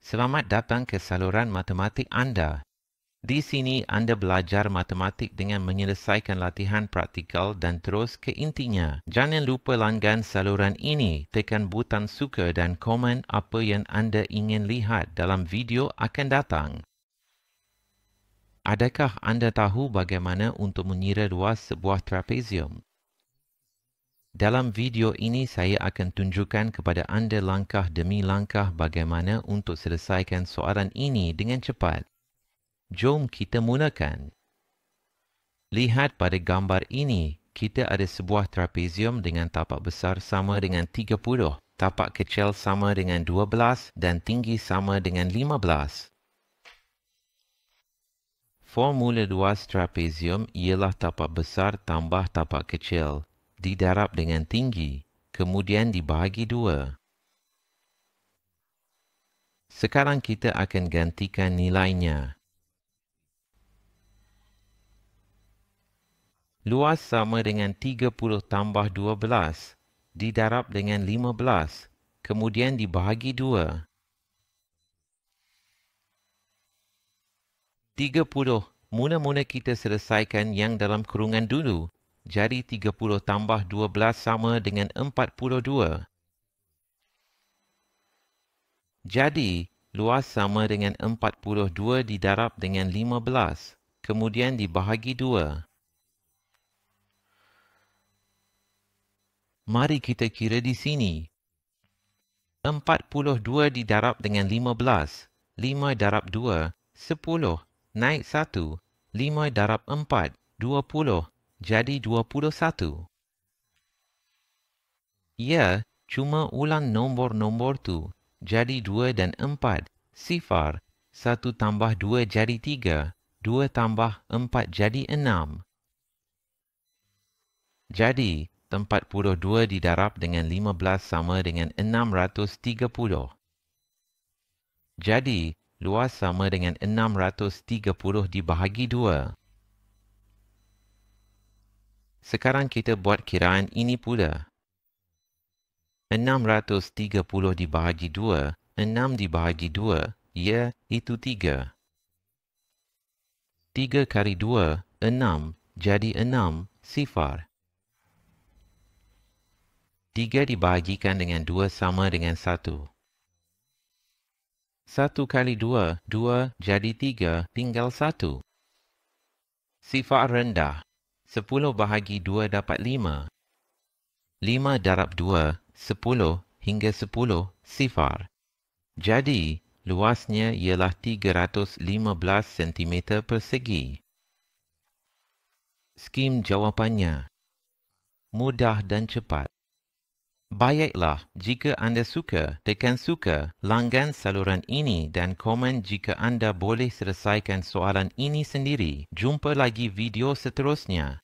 Selamat datang ke saluran matematik anda. Di sini anda belajar matematik dengan menyelesaikan latihan praktikal dan terus ke intinya. Jangan lupa langgan saluran ini, tekan butang suka dan komen apa yang anda ingin lihat dalam video akan datang. Adakah anda tahu bagaimana untuk mengira luas sebuah trapezium? Dalam video ini saya akan tunjukkan kepada anda langkah demi langkah bagaimana untuk selesaikan soalan ini dengan cepat. Jom kita mulakan. Lihat pada gambar ini, kita ada sebuah trapezium dengan tapak besar sama dengan 30, tapak kecil sama dengan 12 dan tinggi sama dengan 15. Formula luas trapezium ialah tapak besar tambah tapak kecil, didarab dengan tinggi, kemudian dibahagi 2. Sekarang kita akan gantikan nilainya. Luas sama dengan 30 tambah 12, didarab dengan 15, kemudian dibahagi 2. 30. Mula-mula kita selesaikan yang dalam kurungan dulu. Jadi 30 tambah 12 sama dengan 42. Jadi, luas sama dengan 42 didarab dengan 15, kemudian dibahagi 2. Mari kita kira di sini. 42 didarab dengan 15. 5 darab 2, 10. Naik 1. 5 darab 4, 20. Jadi 21. Ya, cuma ulang nombor-nombor tu. Jadi 2 dan 4. Sifar. 1 tambah 2 jadi 3. 2 tambah 4 jadi 6. Jadi, 42 didarab dengan 15 sama dengan 630. Jadi, luas sama dengan 630 dibahagi 2. Sekarang kita buat kiraan ini pula. 630 dibahagi 2, 6 dibahagi 2, ya, itu 3. 3 kali 2, 6, jadi 6, sifar. 3 dibahagikan dengan 2 sama dengan 1. 1 kali 2, 2 jadi 3, tinggal 1. Sifar rendah. 10 bahagi 2 dapat 5. 5 darab 2, 10 hingga 10, sifar. Jadi, luasnya ialah 315 cm persegi. Skim jawapannya. Mudah dan cepat. Baiklah, jika anda suka, tekan suka, langgan saluran ini dan komen jika anda boleh selesaikan soalan ini sendiri. Jumpa lagi video seterusnya.